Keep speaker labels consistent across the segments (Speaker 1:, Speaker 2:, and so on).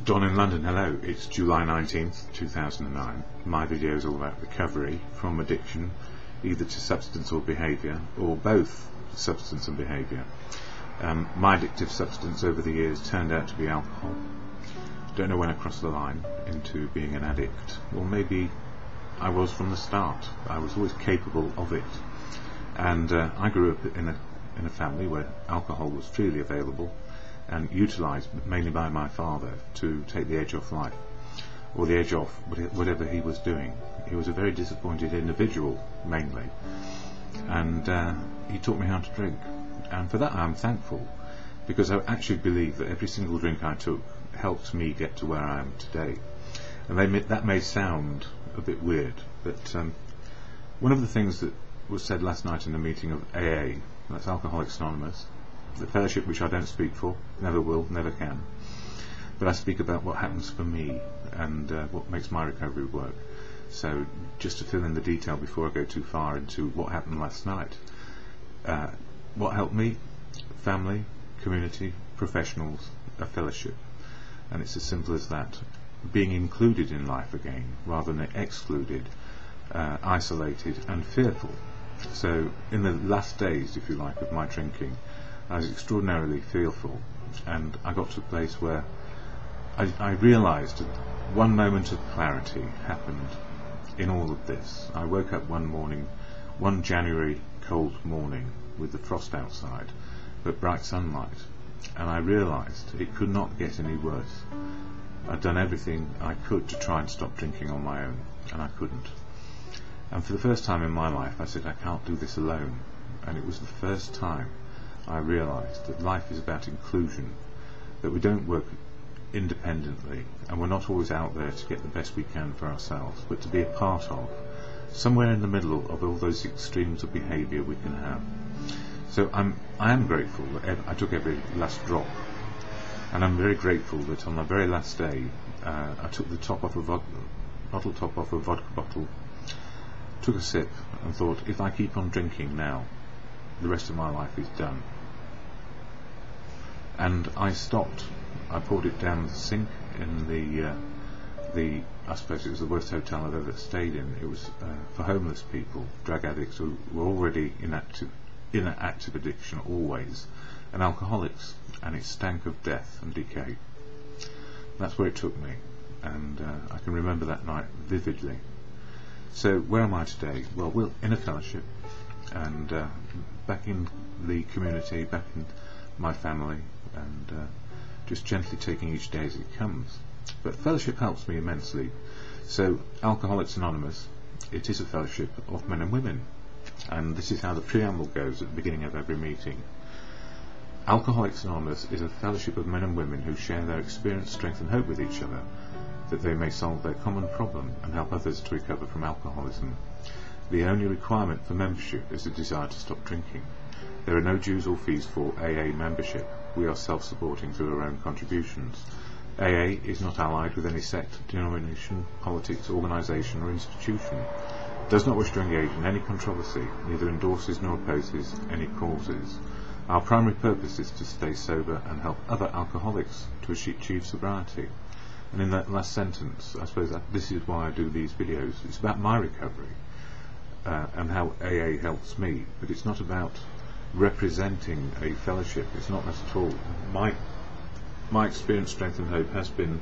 Speaker 1: Don in London, hello. It's July 19th, 2009. My video is all about recovery from addiction, either to substance or behaviour, or both substance and behaviour. My addictive substance over the years turned out to be alcohol. Don't know when I crossed the line into being an addict, or maybe I was from the start. I was always capable of it. And I grew up in a family where alcohol was freely available and utilised mainly by my father to take the edge off life, or the edge off whatever he was doing. He was a very disappointed individual, mainly, and he taught me how to drink, and for that I'm thankful, because I actually believe that every single drink I took helped me get to where I am today. And that may sound a bit weird, but one of the things that was said last night in the meeting of AA, that's Alcoholics Anonymous, the fellowship which I don't speak for, never will, never can, but I speak about what happens for me and what makes my recovery work. So just to fill in the detail before I go too far into what happened last night, what helped me? Family, community, professionals, a fellowship, and it's as simple as that. Being included in life again rather than excluded, isolated and fearful. So in the last days, if you like, of my drinking, I was extraordinarily fearful, and I got to a place where I realised that one moment of clarity happened in all of this. I woke up one morning, one January cold morning with the frost outside, but bright sunlight, and I realised it could not get any worse. I'd done everything I could to try and stop drinking on my own, and I couldn't. And for the first time in my life I said, I can't do this alone. And it was the first time I realised that life is about inclusion, that we don't work independently, and we're not always out there to get the best we can for ourselves, but to be a part of, somewhere in the middle of all those extremes of behaviour we can have. So I am grateful that I took every last drop, and I'm very grateful that on my very last day I took the top off a bottle top off a vodka bottle, took a sip and thought, if I keep on drinking now, the rest of my life is done. And I stopped. I poured it down the sink in the I suppose it was the worst hotel I've ever stayed in. It was for homeless people, drug addicts who were already in active addiction always, and alcoholics, and it stank of death and decay. That's where it took me, and I can remember that night vividly. So where am I today? Well, we're in a fellowship, and back in the community, back in my family, and just gently taking each day as it comes. But fellowship helps me immensely. So Alcoholics Anonymous, it is a fellowship of men and women, and this is how the preamble goes at the beginning of every meeting. Alcoholics Anonymous is a fellowship of men and women who share their experience, strength and hope with each other, that they may solve their common problem and help others to recover from alcoholism. The only requirement for membership is a desire to stop drinking. There are no dues or fees for AA membership. We are self-supporting through our own contributions. AA is not allied with any sect, denomination, politics, organisation or institution. Does not wish to engage in any controversy, neither endorses nor opposes any causes. Our primary purpose is to stay sober and help other alcoholics to achieve sobriety. And in that last sentence, I suppose this is why I do these videos. It's about my recovery and how AA helps me, but it's not about representing a fellowship. It's not that at all. My experience, strength and hope has been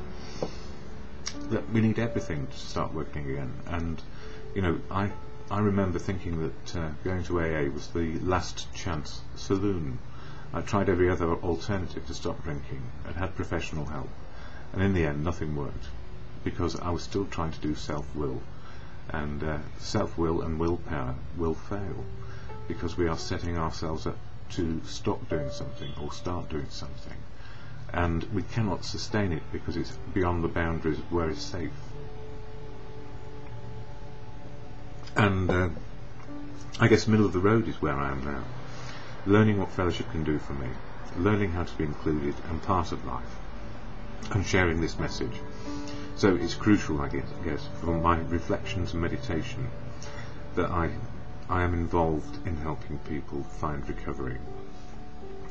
Speaker 1: that we need everything to start working again. And you know, I remember thinking that going to AA was the last chance saloon. I tried every other alternative to stop drinking and had professional help, and in the end nothing worked, because I was still trying to do self-will, and self-will and willpower will fail, because we are setting ourselves up to stop doing something or start doing something, and we cannot sustain it because it's beyond the boundaries of where it's safe. And I guess middle of the road is where I am now, learning what fellowship can do for me, learning how to be included and part of life, and sharing this message. So it's crucial, I guess, for my reflections and meditation that I am involved in helping people find recovery.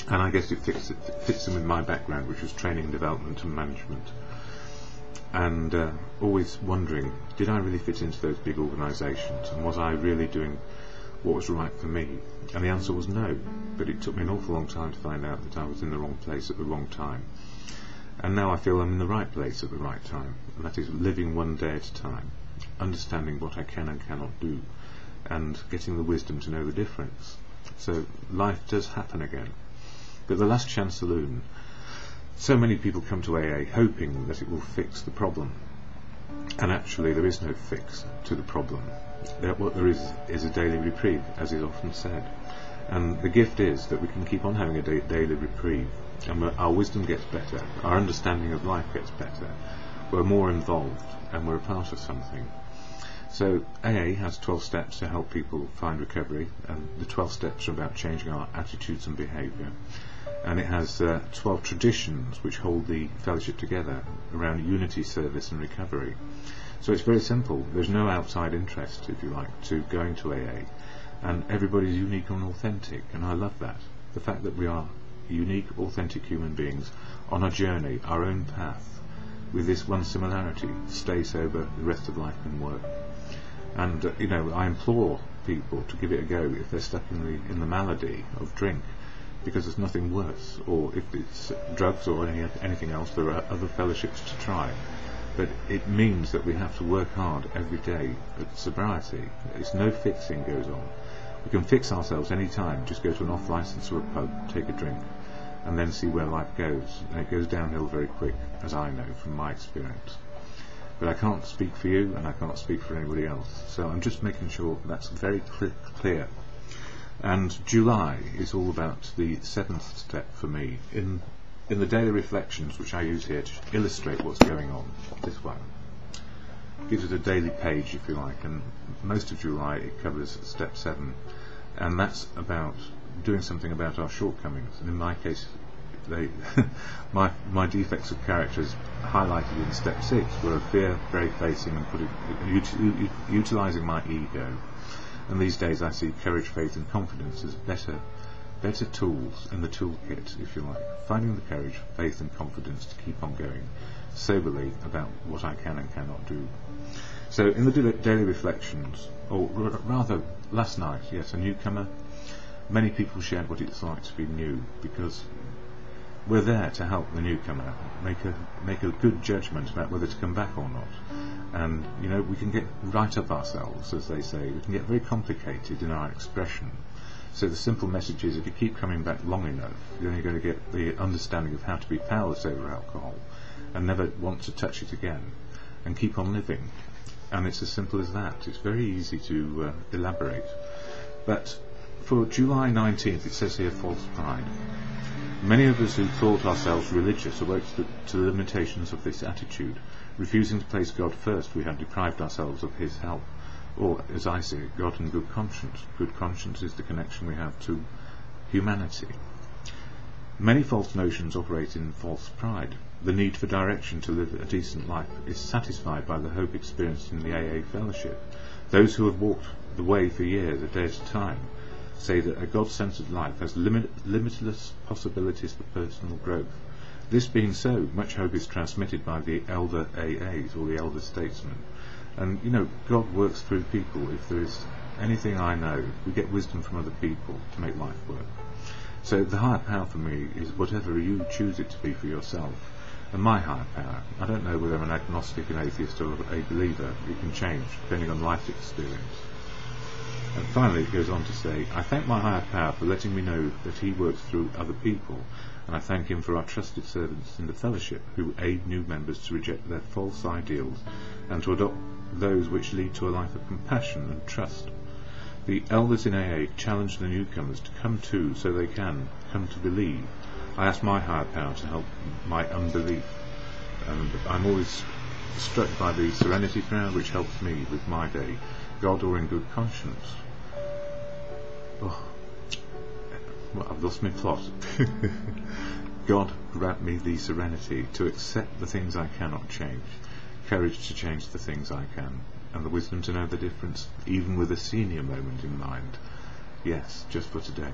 Speaker 1: And I guess it fits in with my background, which was training, development and management. and always wondering, did I really fit into those big organisations, and was I really doing what was right for me? And the answer was no, but it took me an awful long time to find out that I was in the wrong place at the wrong time. And now I feel I'm in the right place at the right time, and that is living one day at a time, understanding what I can and cannot do, and getting the wisdom to know the difference. So life does happen again. But the Last Chance Saloon, so many people come to AA hoping that it will fix the problem, and actually there is no fix to the problem. What there is a daily reprieve, as is often said, and the gift is that we can keep on having a daily reprieve, and our wisdom gets better, our understanding of life gets better, we're more involved, and we're a part of something. So AA has 12 steps to help people find recovery, and the 12 steps are about changing our attitudes and behaviour. And it has 12 traditions which hold the fellowship together around unity, service and recovery. So it's very simple. There's no outside interest, if you like, to going to AA, and everybody's unique and authentic, and I love that. The fact that we are unique, authentic human beings on a journey, our own path, with this one similarity: stay sober, the rest of life can work. And I implore people to give it a go if they're stuck in the malady of drink, because there's nothing worse. Or if it's drugs or anything else, there are other fellowships to try. But it means that we have to work hard every day at sobriety. It's no fixing goes on. We can fix ourselves any time. Just go to an off-licence or a pub, take a drink, and then see where life goes. And it goes downhill very quick, as I know from my experience. But I can't speak for you, and I can't speak for anybody else. So I'm just making sure that's very clear. And July is all about the 7th step for me in the daily reflections, which I use here to illustrate what's going on. This one gives it a daily page, if you like, and most of July it covers step 7, and that's about doing something about our shortcomings. And in my case, my defects of character is highlighted in step 6, where fear, very facing and utilising my ego. And these days I see courage, faith and confidence as better tools in the toolkit, if you like. Finding the courage, faith and confidence to keep on going soberly about what I can and cannot do. So in the daily reflections, or rather last night, yes, a newcomer, many people shared what it's like to be new, because we're there to help the newcomer make a good judgment about whether to come back or not. And we can get right up ourselves, as they say. We can get very complicated in our expression. So the simple message is, if you keep coming back long enough, you're only going to get the understanding of how to be powerless over alcohol and never want to touch it again, and keep on living. And it's as simple as that. It's very easy to elaborate. But for July 19th, it says here, false pride. Many of us who thought ourselves religious awoke to the limitations of this attitude. Refusing to place God first, we had deprived ourselves of His help. Or, as I see it, God and good conscience. Good conscience is the connection we have to humanity. Many false notions operate in false pride. The need for direction to live a decent life is satisfied by the hope experienced in the AA fellowship. Those who have walked the way for years, a day at a time, say that a God-centered life has limitless possibilities for personal growth. This being so, much hope is transmitted by the elder AAs, or the elder statesmen. And God works through people. If there is anything I know, we get wisdom from other people to make life work. So the higher power for me is whatever you choose it to be for yourself. And my higher power, I don't know whether I'm an agnostic, an atheist or a believer. It can change depending on life experience. And finally it goes on to say, I thank my higher power for letting me know that He works through other people, and I thank Him for our trusted servants in the fellowship who aid new members to reject their false ideals and to adopt those which lead to a life of compassion and trust. The elders in AA challenge the newcomers to come to so they can come to believe. I ask my higher power to help my unbelief, and I'm always struck by the serenity prayer which helps me with my day. God or in good conscience. Oh, well, I've lost my plot. God grant me the serenity to accept the things I cannot change, courage to change the things I can, and the wisdom to know the difference, even with a senior moment in mind. Yes, just for today.